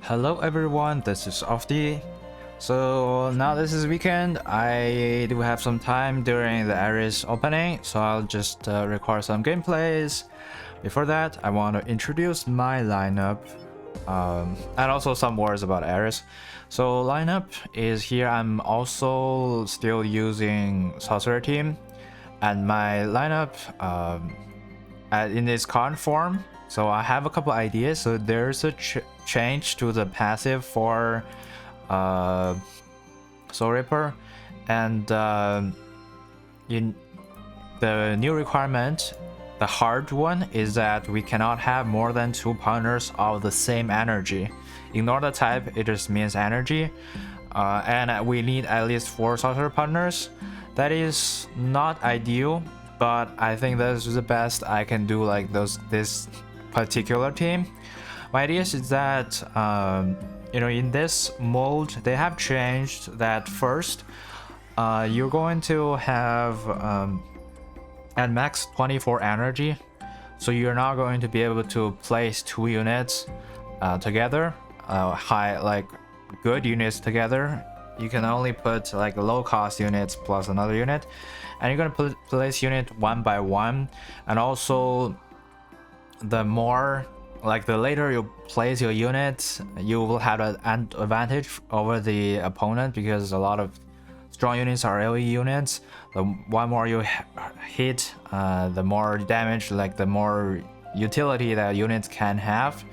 Hello everyone, this is Ofti. So now this is weekend. I do have some time during the Ares opening, so I'll just record some gameplays. Before that, I want to introduce my lineup and also some words about Ares. So lineup is here. I'm also still using Sorcerer Team, and my lineup in its current form. So I have a couple ideas. So there's a change to the passive for Soul Reaper, and in the new requirement, the hard one is that we cannot have more than 2 partners of the same energy. Ignore the type, it just means energy, and we need at least 4 sorcerer partners. That is not ideal, but I think this is the best I can do, like this particular team. My idea is that in this mode they have changed that first you're going to have at max 24 energy, so you're not going to be able to place 2 units together, good units together. You can only put like low cost units plus another unit, and you're going to place unit one by one. And also the later you place your units, you will have an advantage over the opponent, because a lot of strong units are AoE units. The one more you hit, the more damage, like the more utility that units can have.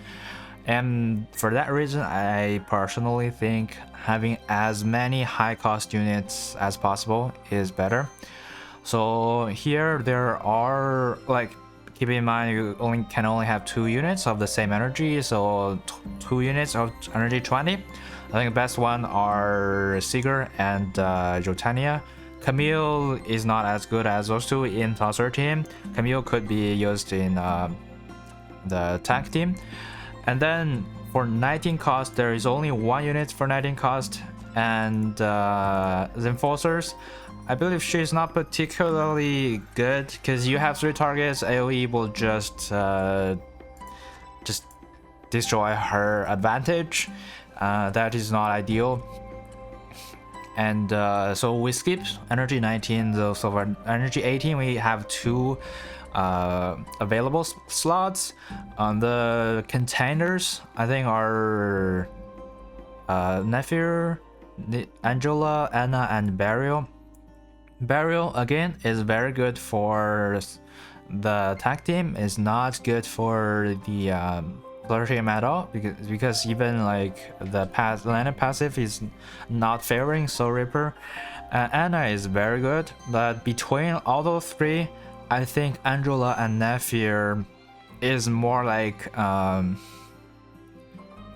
And for that reason, I personally think having as many high cost units as possible is better. So here there are, keep in mind you can only have 2 units of the same energy, so 2 units of energy 20. I think the best one are Seeger and Jotania. Camille is not as good as those 2 in Sorcerer Team. Camille could be used in the tank team. And then for 19 cost, there is only 1 unit for 19 cost, and the Enforcers, I believe she's not particularly good, because you have 3 targets, AoE will just destroy her advantage. That is not ideal. And so we skip energy 19, so for energy 18 we have 2 available slots. On the containers, I think are Nephir, Angela, Anna, and Burial. Burial again is very good for the tag team, is not good for the Sorcerer Team at all, because even like the land passive is not favoring Soul Reaper. Anna is very good, but between all those 3, I think Angela and Nephir is more like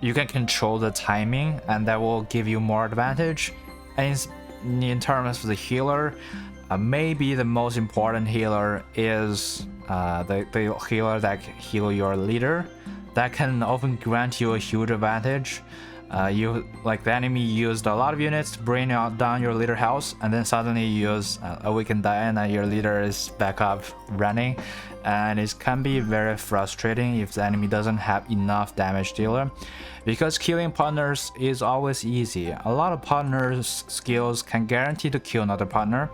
you can control the timing, and that will give you more advantage. And in terms of the healer, maybe the most important healer is the healer that can heal your leader. That can often grant you a huge advantage. The enemy used a lot of units to bring down your leader house, and then suddenly you use a weakened Diana, your leader is back up running, and it can be very frustrating if the enemy doesn't have enough damage dealer, because killing partners is always easy. A lot of partners' skills can guarantee to kill another partner,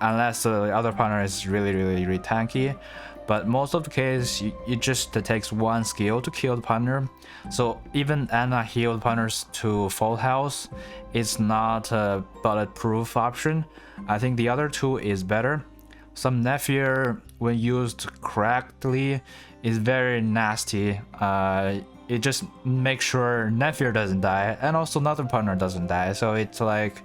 unless the other partner is really tanky. But most of the case, it just takes 1 skill to kill the partner. So even Anna healed partners to full health, it's not a bulletproof option. I think the other 2 is better. Some Nephir, when used correctly, is very nasty. It just makes sure Nephir doesn't die, and also another partner doesn't die. So it's like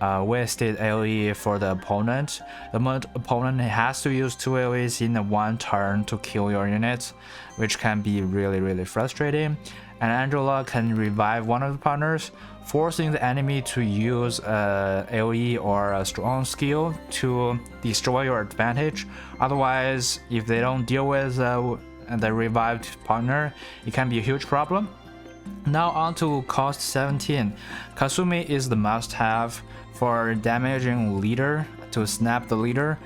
wasted AoE for the opponent. The opponent has to use 2 AoEs in 1 turn to kill your units, which can be really frustrating. And Angela can revive one of the partners, forcing the enemy to use a AoE or a strong skill to destroy your advantage. Otherwise, if they don't deal with the revived partner, it can be a huge problem. Now on to cost 17. Kasumi is the must-have for damaging leader, to snap the leader.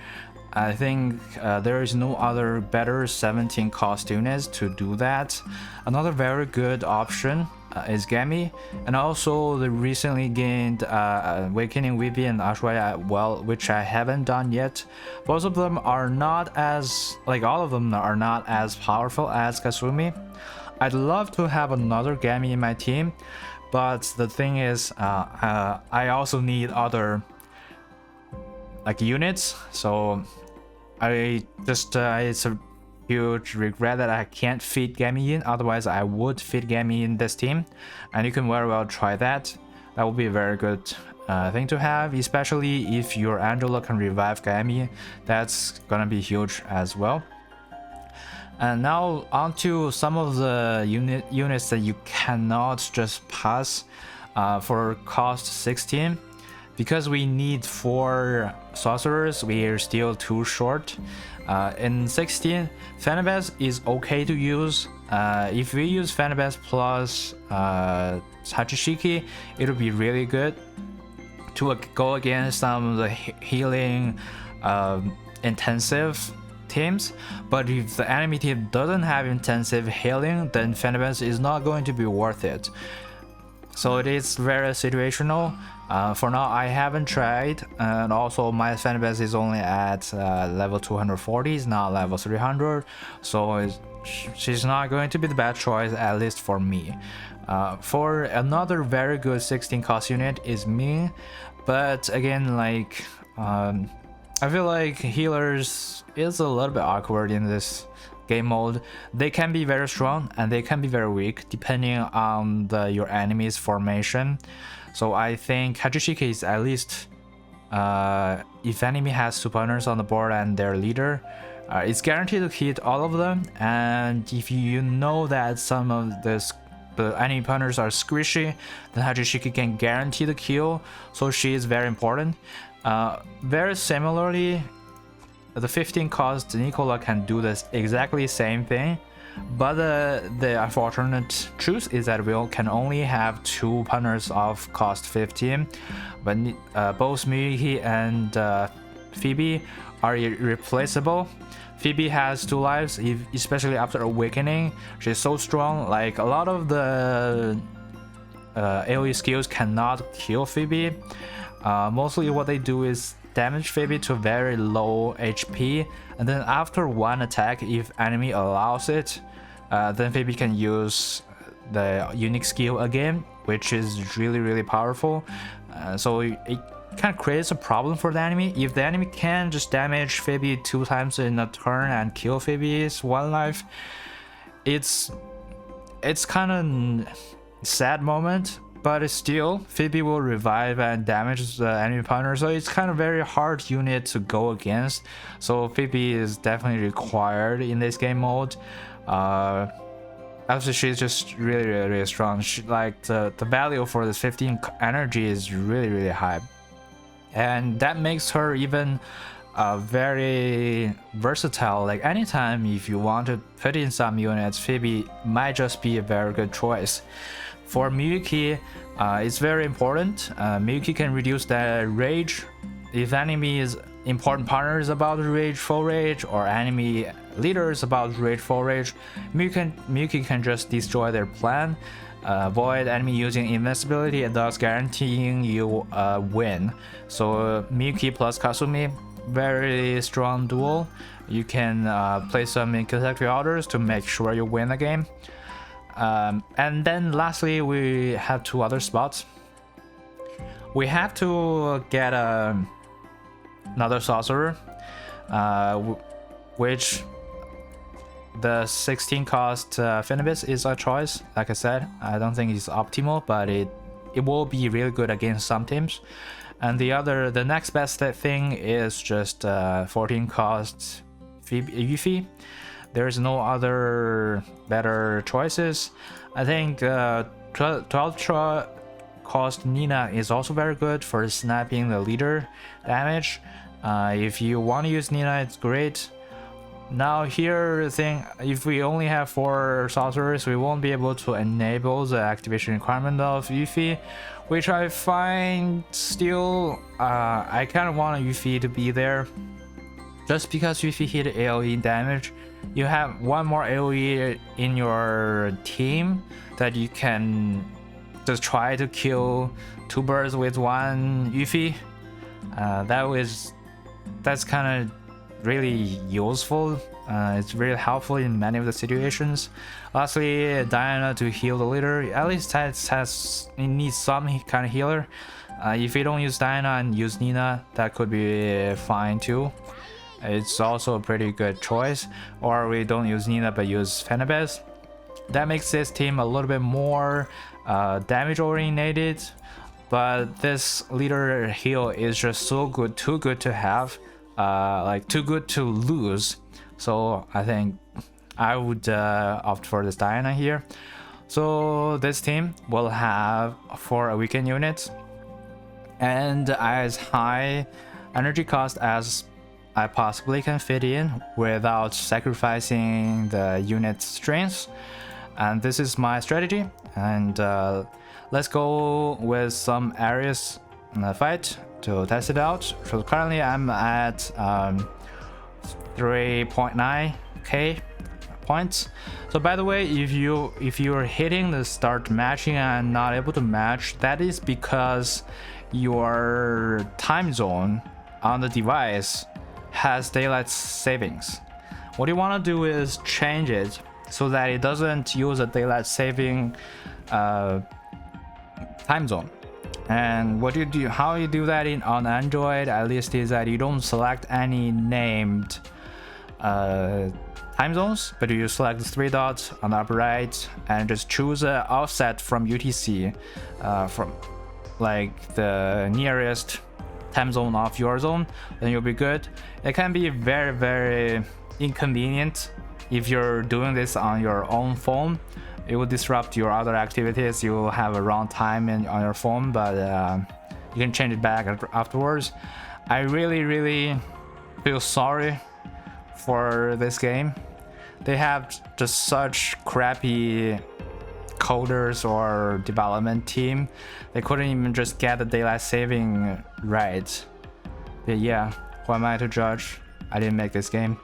I think there is no other better 17 cost units to do that. Another very good option is Gami, and also the recently gained Awakening Weepy and Ashwaya, well, which I haven't done yet. Both of them are not as, like, all of them are not as powerful as Kasumi. I'd love to have another Gami in my team, but the thing is, I also need other like units, so it's a huge regret that I can't fit Gami in. Otherwise I would fit Gami in this team, and you can very well try that. That would be a very good thing to have, especially if your Angela can revive Gami. That's gonna be huge as well. And now onto some of the units that you cannot just pass for cost 16. Because we need 4 sorcerers, we are still too short. In 16, Fanabas is okay to use. If we use Fanabas plus Hachishiki, it'll be really good to go against some of the healing intensive teams. But if the enemy team doesn't have intensive healing, then Fanabas is not going to be worth it. So it is very situational. For now, I haven't tried, and also my Fanabas is only at level 240, it's not level 300, so she's not going to be the bad choice, at least for me. For another very good 16 cost unit is me, but again, like, I feel like healers is a little bit awkward in this game mode. They can be very strong and they can be very weak depending on your enemy's formation. So I think Hachishiki is at least, if enemy has 2 partners on the board and their leader, it's guaranteed to hit all of them. And if you know that some of the enemy partners are squishy, then Hachishiki can guarantee the kill, so she is very important. Very similarly, the 15 cost Nicola can do this exactly same thing, but the unfortunate truth is that we can only have 2 partners of cost 15, but both Miyuki and Phoebe are irreplaceable. Phoebe has 2 lives, especially after Awakening. She's so strong, like a lot of the AoE skills cannot kill Phoebe. Mostly what they do is damage Phoebe to very low HP, and then after one attack, if enemy allows it, then Phoebe can use the unique skill again, which is really powerful. So it kind of creates a problem for the enemy. If the enemy can just damage Phoebe 2 times in a turn and kill Phoebe's 1 life, it's kind of sad moment. But still, Phoebe will revive and damage the enemy partner, so it's kind of very hard unit to go against. So Phoebe is definitely required in this game mode. After she's just really strong. Like the value for this 15 energy is really high, and that makes her even very versatile. Like anytime if you want to put in some units, Phoebe might just be a very good choice. For Miyuki, it's very important. Miyuki can reduce the rage. If enemy's important partner is about to rage full rage, or enemy leader is about to rage full rage, Miyuki can just destroy their plan, avoid enemy using invincibility, and thus guaranteeing you a win. So Miyuki plus Kasumi, very strong duel. You can play some in consecutive orders to make sure you win the game. And then lastly, we have 2 other spots. We have to get another sorcerer, which the 16 cost Finibus is a choice. Like I said, I don't think it's optimal, but it will be really good against some teams. And the next best thing is just 14 cost Yuffie. There's no other better choices. I think 12 cost Nina is also very good for sniping the leader damage. If you want to use Nina, it's great. Now here the thing, if we only have 4 sorcerers, we won't be able to enable the activation requirement of Yuffie, which I find still, I kind of want Yuffie to be there. just because if you hit AoE damage, you have one more AoE in your team that you can just try to kill two birds with one Yuffie. That's kind of really useful. It's really helpful in many of the situations. Lastly, Diana to heal the leader. At least it needs some kind of healer. If you don't use Diana and use Nina, that could be fine too. It's also a pretty good choice. Or we don't use Nina but use Phanabez. That makes this team a little bit more damage oriented. But this leader heal is just so good, too good to have, like too good to lose. So I think I would opt for this Diana here. So this team will have 4 weakened units and as high energy cost as I possibly can fit in without sacrificing the unit strength. And this is my strategy. And let's go with some areas in the fight to test it out. So currently I'm at 3.9k points. So by the way, if you're hitting the start matching and not able to match, that is because your time zone on the device has daylight savings. What you want to do is change it so that it doesn't use a daylight saving time zone. And what you do, how you do that on Android at least, is that you don't select any named time zones, but you select the 3 dots on the upper right and just choose an offset from UTC, from like the nearest time zone of your zone, then you'll be good. It can be very, very inconvenient if you're doing this on your own phone. It will disrupt your other activities. You will have a wrong time on your phone, but you can change it back afterwards. I really feel sorry for this game. They have just such crappy coders or development team. They couldn't even just get the daylight saving right. But yeah, who am I to judge? I didn't make this game.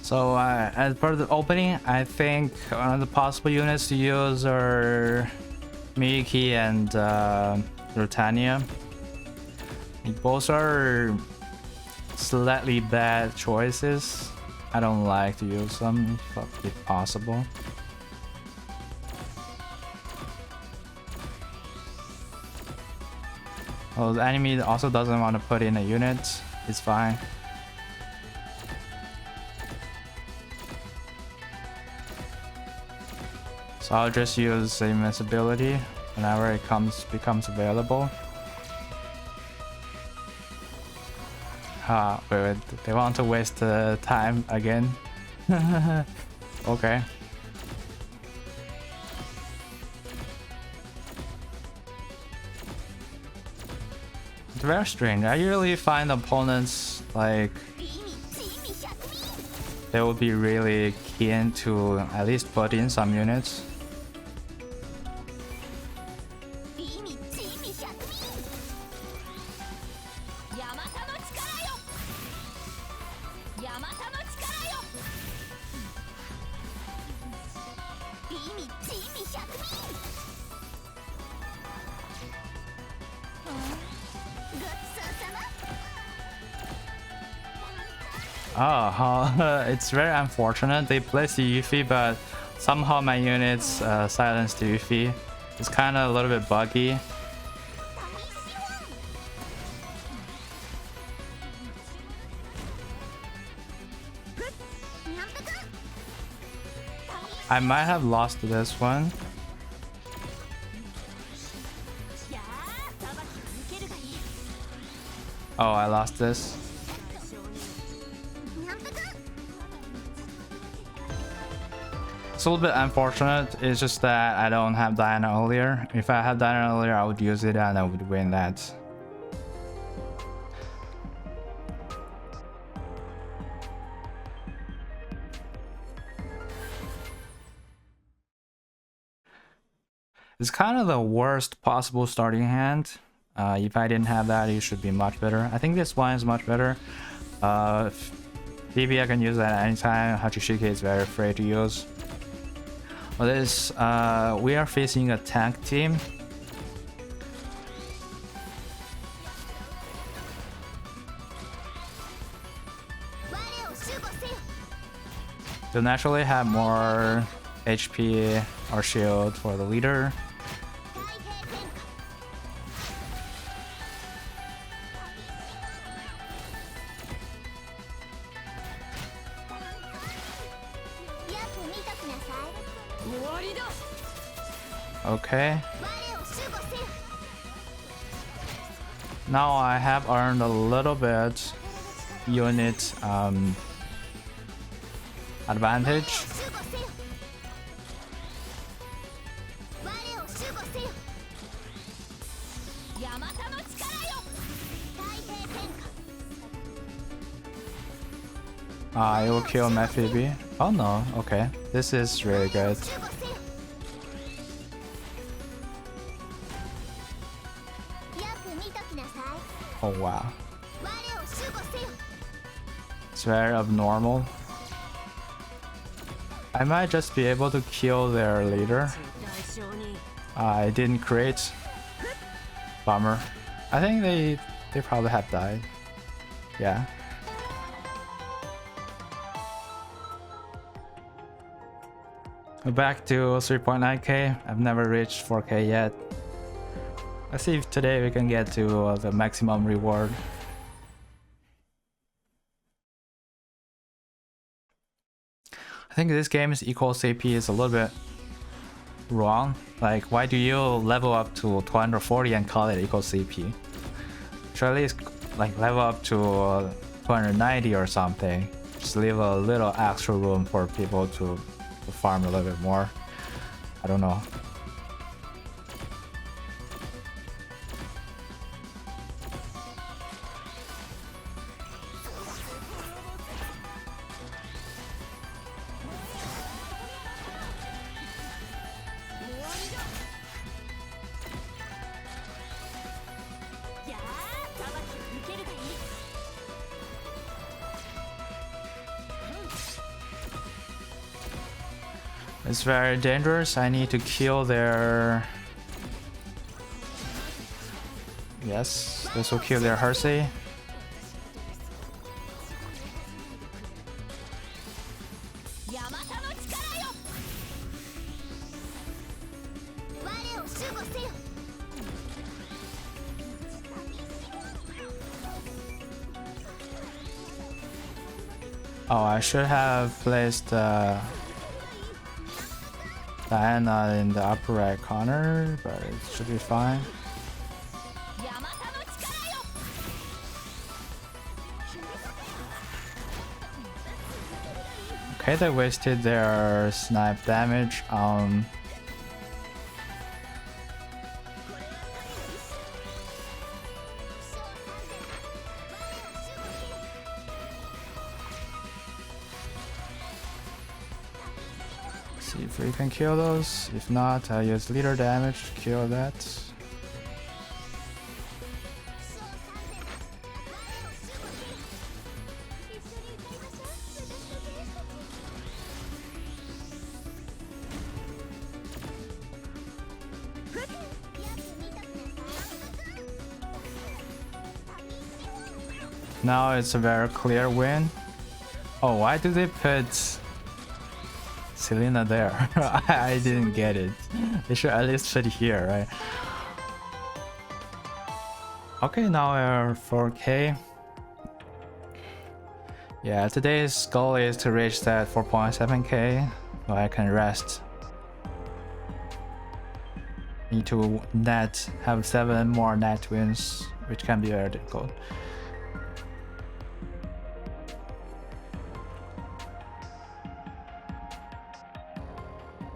So as part of the opening, I think one of the possible units to use are Miyuki and Rotania. Both are slightly bad choices. I don't like to use them if possible. Oh, the enemy also doesn't want to put in a unit. It's fine. So I'll just use invincibility whenever it becomes available. Wait, they want to waste the time again. Okay. It's very strange. I usually find opponents like they will be really keen to at least put in some units. Oh, it's very unfortunate. They placed the Yuffie, but somehow my units silenced the Yuffie. It's kind of a little bit buggy. I might have lost this one. Oh, I lost this. It's a little bit unfortunate. It's just that I don't have Diana earlier. If I had Diana earlier, I would use it and I would win that. It's kind of the worst possible starting hand. If I didn't have that, it should be much better. I think this one is much better. BB I can use that anytime. Hachishiki is very free to use. Well, we are facing a tank team. They'll naturally have more HP or shield for the leader. Okay. Now I have earned a little bit unit advantage. It will kill my Phoebe. Oh no, okay. This is really good. Oh wow. It's very abnormal. I might just be able to kill their leader. I didn't create. Bummer. I think they probably have died. Yeah. Back to 3.9k. I've never reached 4k yet. Let's see if today we can get to the maximum reward. I think this game's equal CP is a little bit wrong. Like, why do you level up to 240 and call it equal CP? Surely it's like level up to 290 or something. Just leave a little extra room for people to farm a little bit more. I don't know. It's very dangerous. I need to kill their... Yes, this will kill their Hersey. Oh, I should have placed Diana in the upper right corner, but it should be fine. Okay, they wasted their snipe damage on... See if we can kill those. If not, I'll use leader damage to kill that. Now it's a very clear win. Oh, why do they put Selena there? I didn't get it. They should at least fit here, right? Okay, now we're 4k. Yeah, today's goal is to reach that 4.7k so I can rest. Need to have 7 more net wins, which can be very difficult.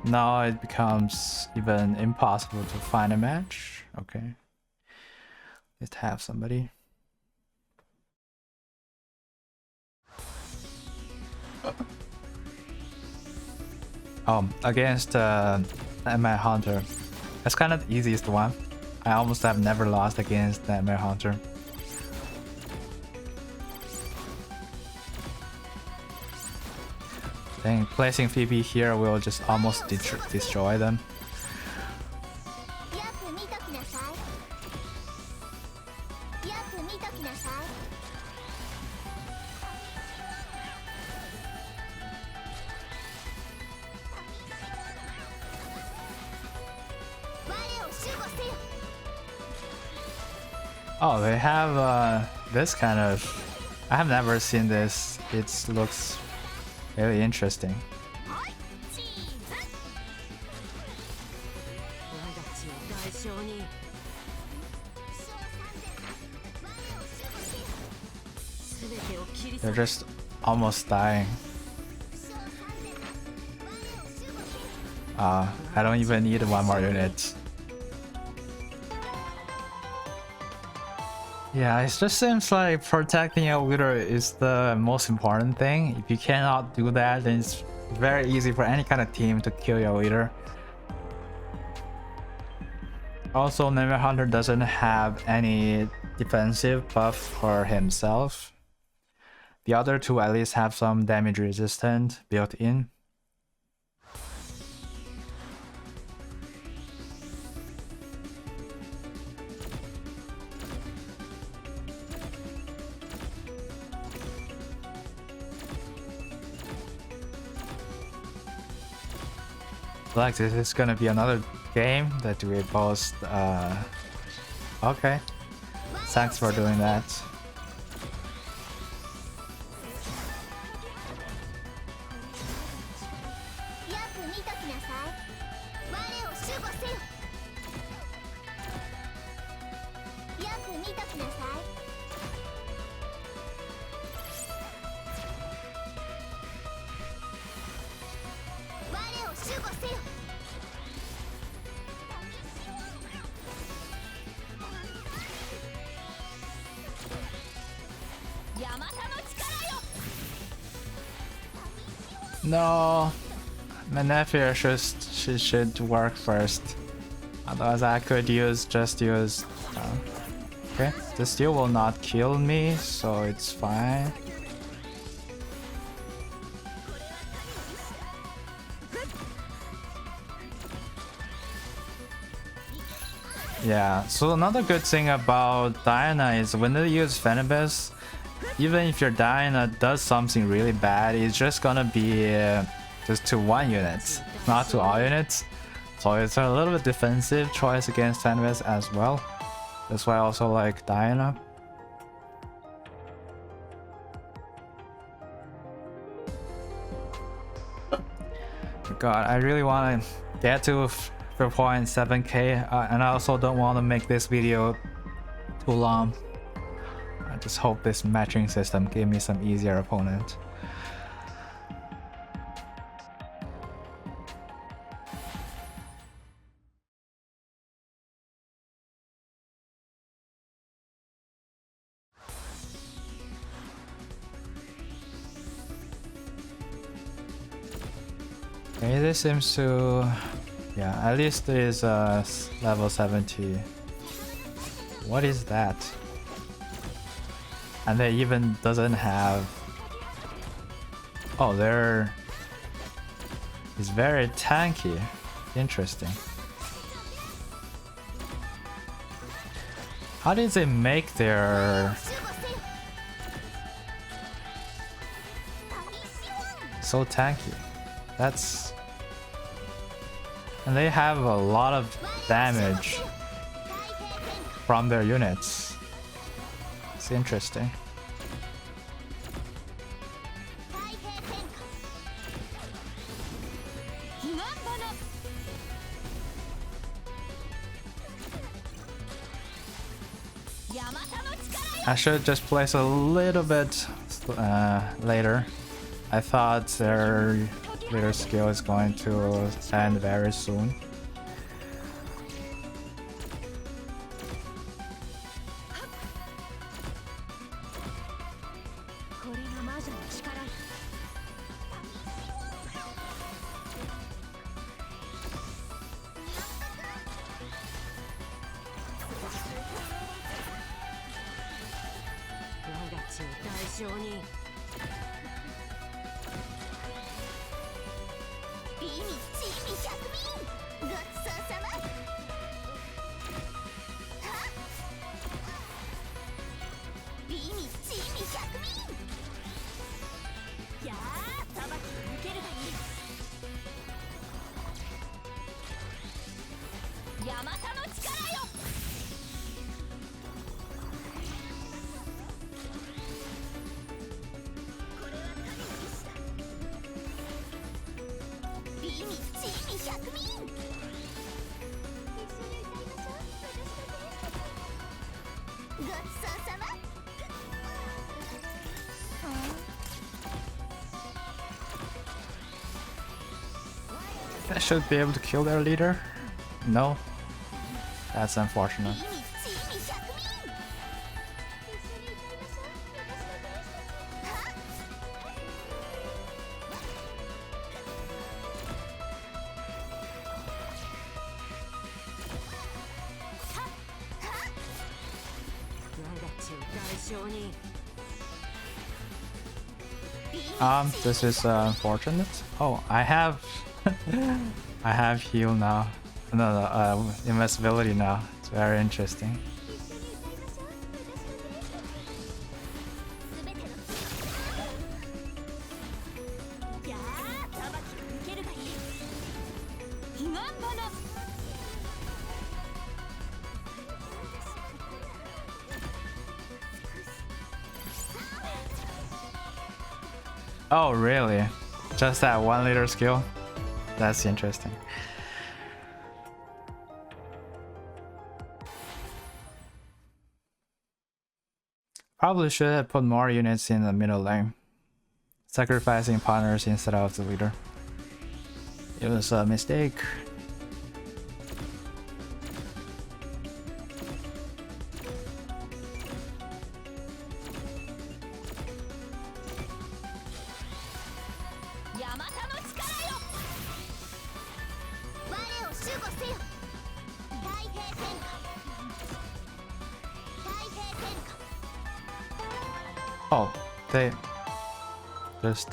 Now it becomes even impossible to find a match. Okay. Let's have somebody. Against MI Hunter. That's kind of the easiest one. I almost have never lost against Nightmare Hunter. I think placing Phoebe here will just almost destroy them. Oh, they have this kind of... I have never seen this. It looks really interesting. They're just almost dying. I don't even need one more unit. Yeah, it just seems like protecting your leader is the most important thing. If you cannot do that, then it's very easy for any kind of team to kill your leader. Also, Nightmare Hunter doesn't have any defensive buff for himself. The other two at least have some damage resistant built in. Like this is gonna be another game that we both okay. Thanks for doing that. No, my nephew should work first. Otherwise, I could just use. Okay, this steel will not kill me, so it's fine. Yeah. So another good thing about Diana is when they use Phanabus, even if your Diana does something really bad, it's just gonna be just to one unit, not to all units. So it's a little bit defensive choice against Phanabus as well. That's why I also like Diana. God, I really want to get to 4.7k, and I also don't want to make this video too long. I just hope this matching system gave me some easier opponent. Okay, this seems to... yeah, at least it is level 70. What is that? And they even doesn't have... oh, they're... it's very tanky. Interesting. How did they make their... so tanky? That's... and they have a lot of damage from their units. It's interesting. I should just place a little bit later. I thought their leader skill is going to end very soon. I should be able to kill their leader. No, that's unfortunate. This is unfortunate. Oh, I have I have heal now. No, invincibility now. It's very interesting. Oh, really? Just that 1 liter skill? That's interesting. Probably should have put more units in the middle lane. Sacrificing partners instead of the leader. It was a mistake. Oh, they just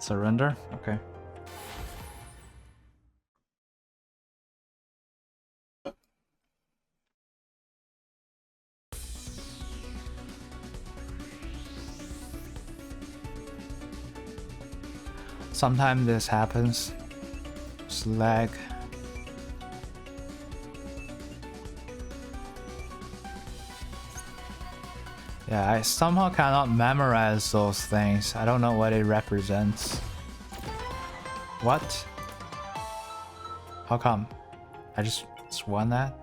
surrender? Okay. Sometimes this happens. Just lag. Yeah, I somehow cannot memorize those things. I don't know what it represents. What? How come? I just won that?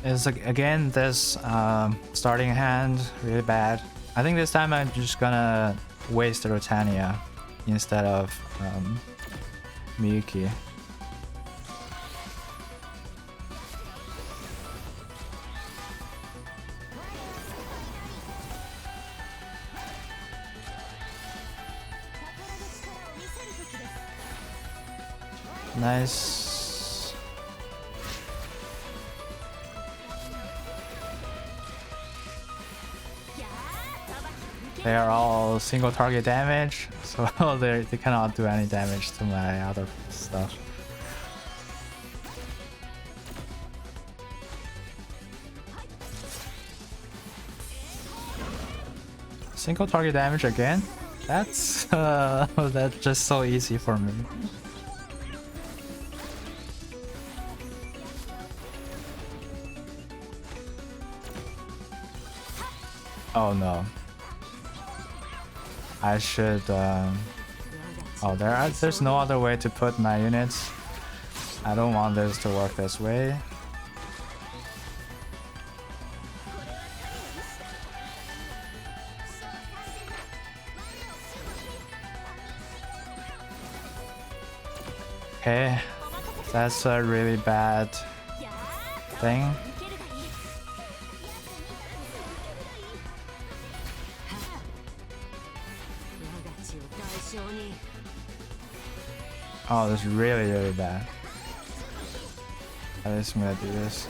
Is again this starting hand really bad. I think this time I'm just gonna waste Rotania instead of Miyuki. Nice. They are all single target damage, so they cannot do any damage to my other stuff. Single target damage again? That's that's just so easy for me. Oh no. I should Oh, there's no other way to put my units. I don't want this to work this way. Okay, that's a really bad thing. Oh, this is really bad. At least I'm gonna do this.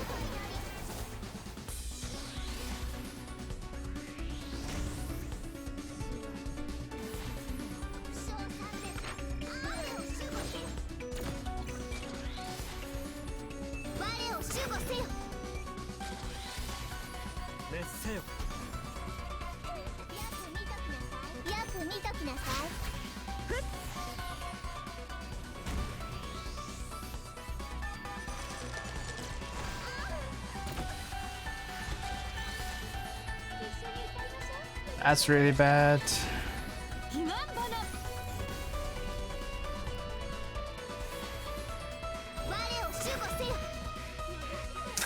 That's really bad.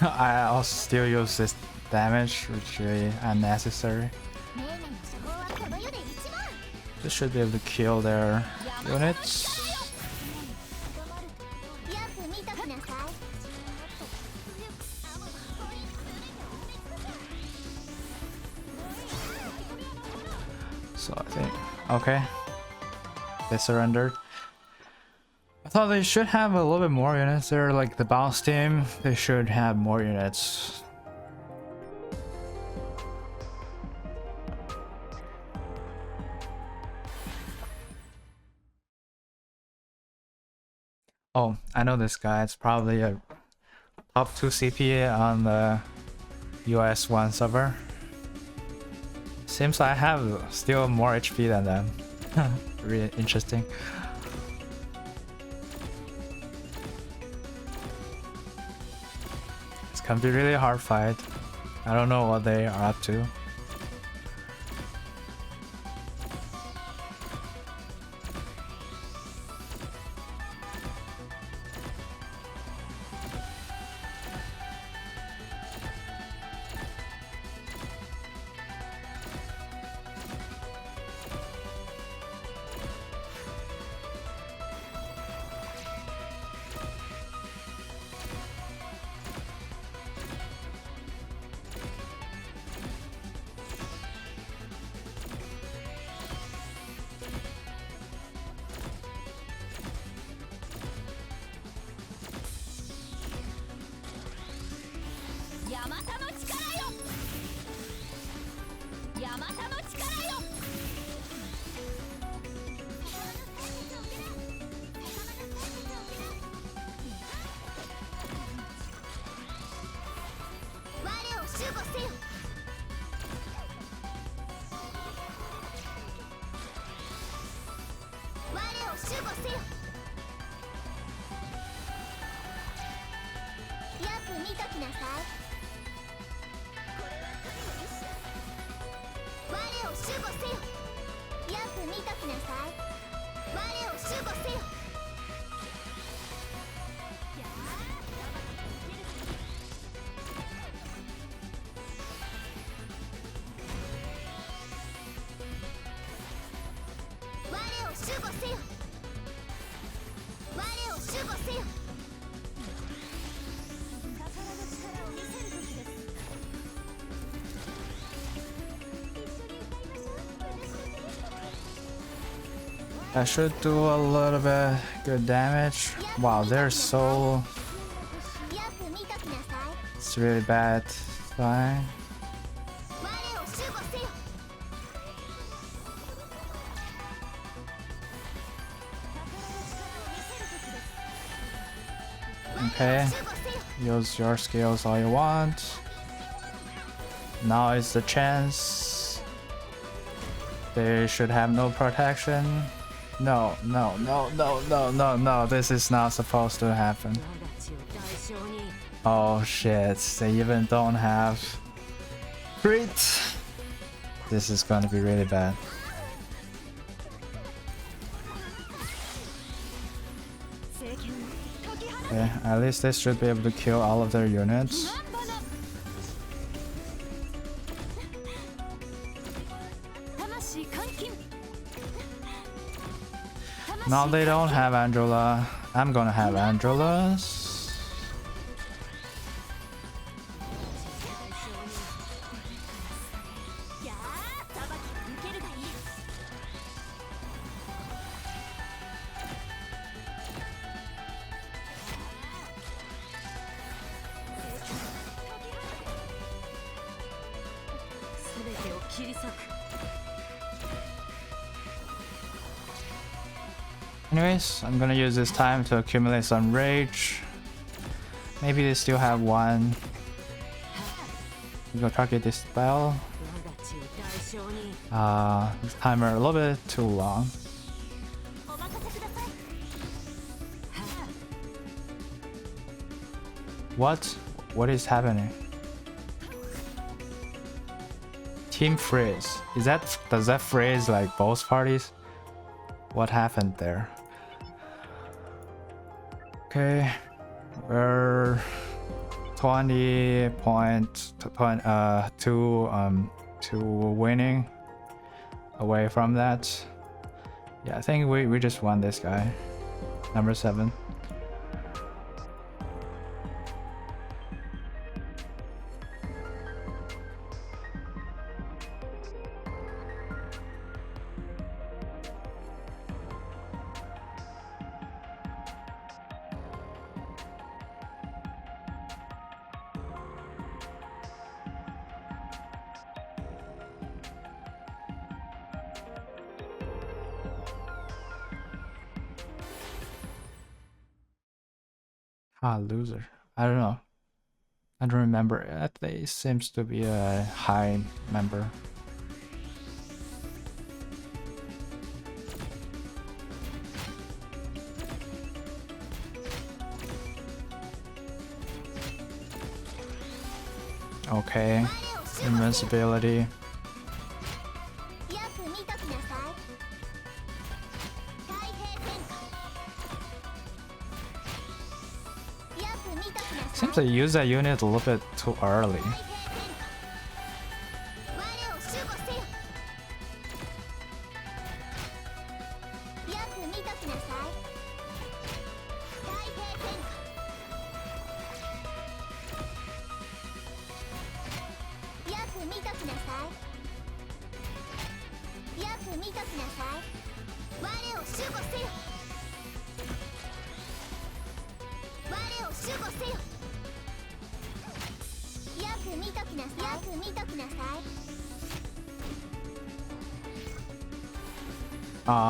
I'll still use this damage, which is really unnecessary. This should be able to kill their units. So I think, okay, they surrendered. I thought they should have a little bit more units. They're like the bounce team. They should have more units. Oh, I know this guy. It's probably a top 2 CP on the US 1 server. Seems I have still more HP than them. Really interesting. It's gonna be really hard fight. I don't know what they are up to. I should do a little bit good damage. Wow, they're so... It's really bad. Fine. Okay, use your skills all you want. Now is the chance. They should have no protection. No, no, no, no, no, no, no, this is not supposed to happen. Oh shit, they even don't have crit. This is gonna be really bad. Okay, at least they should be able to kill all of their units. Now they don't have Angela. I'm gonna have Angela's. Anyways, I'm gonna use this time to accumulate some rage. Maybe they still have one. Go target this spell. This timer a little bit too long. What? What is happening? Team freeze. Does that freeze like both parties? What happened there? Okay, we're 20.2 winning away from that. Yeah, I think we just won this guy. Number 7. Loser. I don't know. I don't remember. At least seems to be a high member. Okay. Invincibility. Seems they use that unit a little bit too early.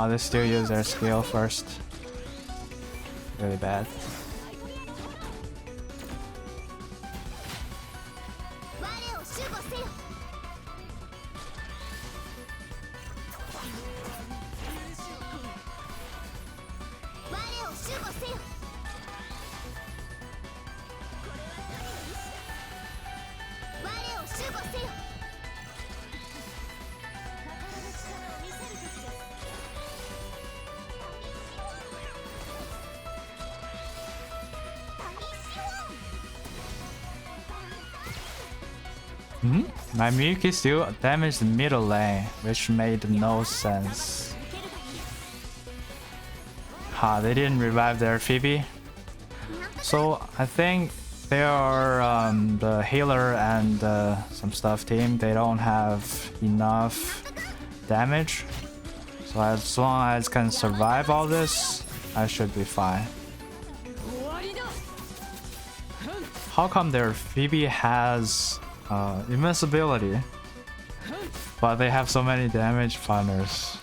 They still use their skill first. Really bad. My Miyuki still damaged the middle lane, which made no sense. They didn't revive their Phoebe. So I think they are the healer and some stuff team. They don't have enough damage. So as long as I can survive all this, I should be fine. How come their Phoebe has invincibility, but they have so many damage partners?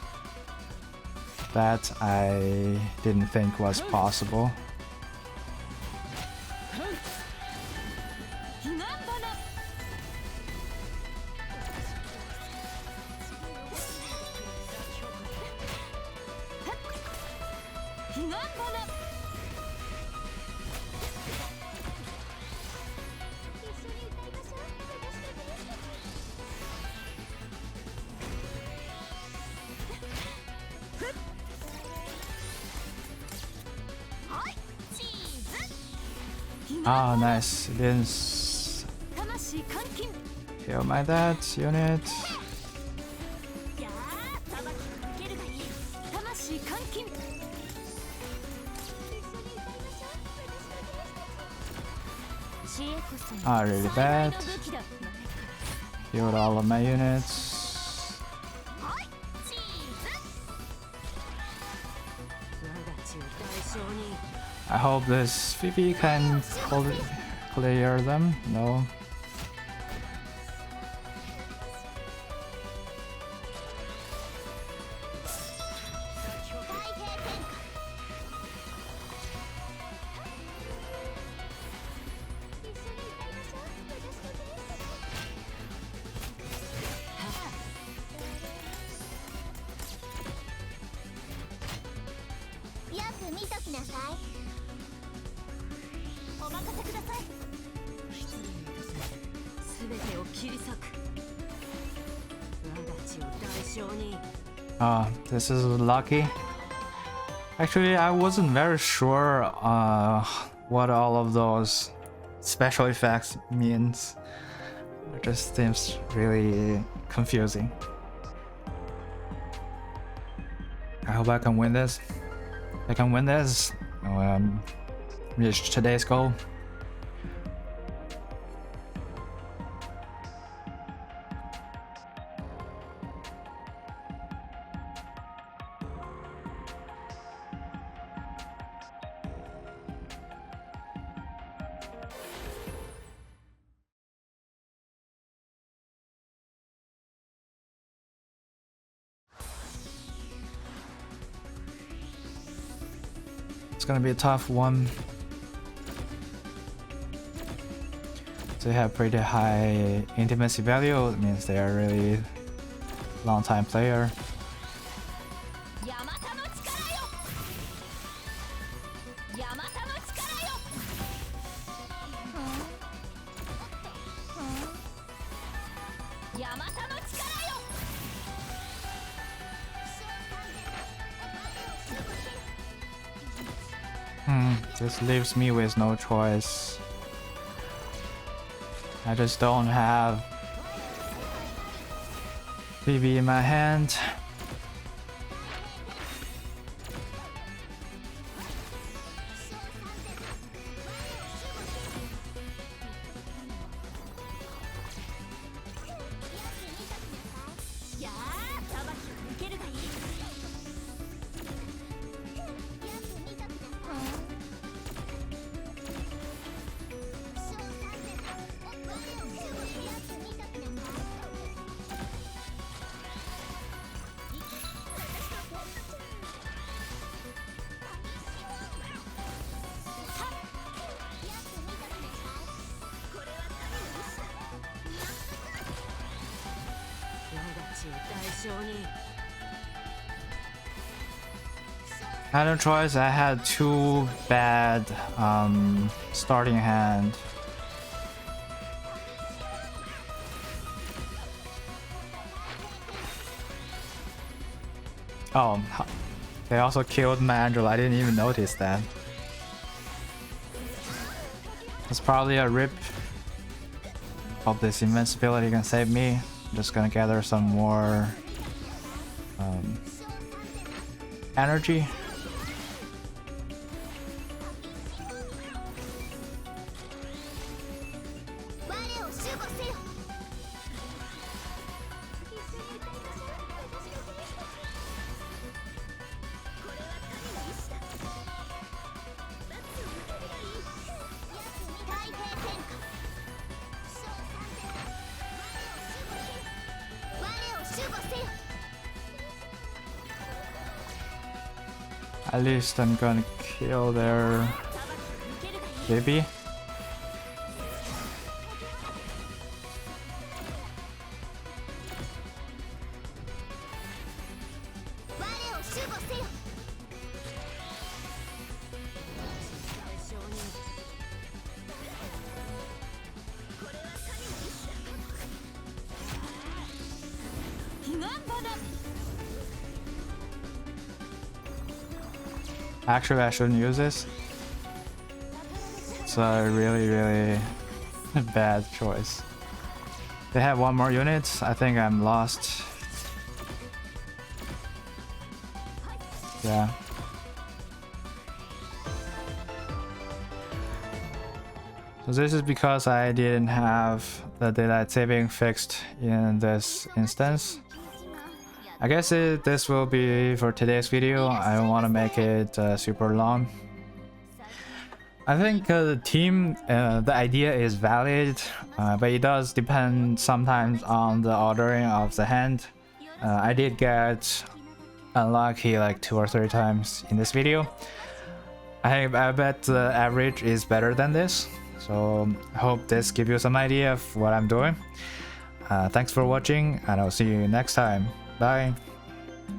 That I didn't think was possible. Ah, nice. It didn't kill my dad's unit. Ah, really bad. Killed all of my units. I hope this VP can clear them. No. This is lucky. Actually, I wasn't very sure what all of those special effects means. It just seems really confusing. I hope I can win this. If I can win this, reach today's goal. It's gonna be a tough one. They have pretty high intimacy value. It means they are really long time player. This leaves me with no choice. I just don't have BB in my hand. I had no choice. I had too bad starting hand. Oh, they also killed my Angela. I didn't even notice that. It's probably a rip. Hope this invincibility can save me. I'm just gonna gather some more energy. At least I'm gonna kill their baby. Actually, I shouldn't use this. That's a really bad choice. They have one more unit. I think I'm lost. Yeah. So this is because I didn't have the daylight saving fixed in this instance. I guess this will be for today's video. I don't want to make it super long. I think the team, the idea is valid, but it does depend sometimes on the ordering of the hand. I did get unlucky like 2 or 3 times in this video. I bet the average is better than this. So I hope this gives you some idea of what I'm doing. Thanks for watching, and I'll see you next time. Bye.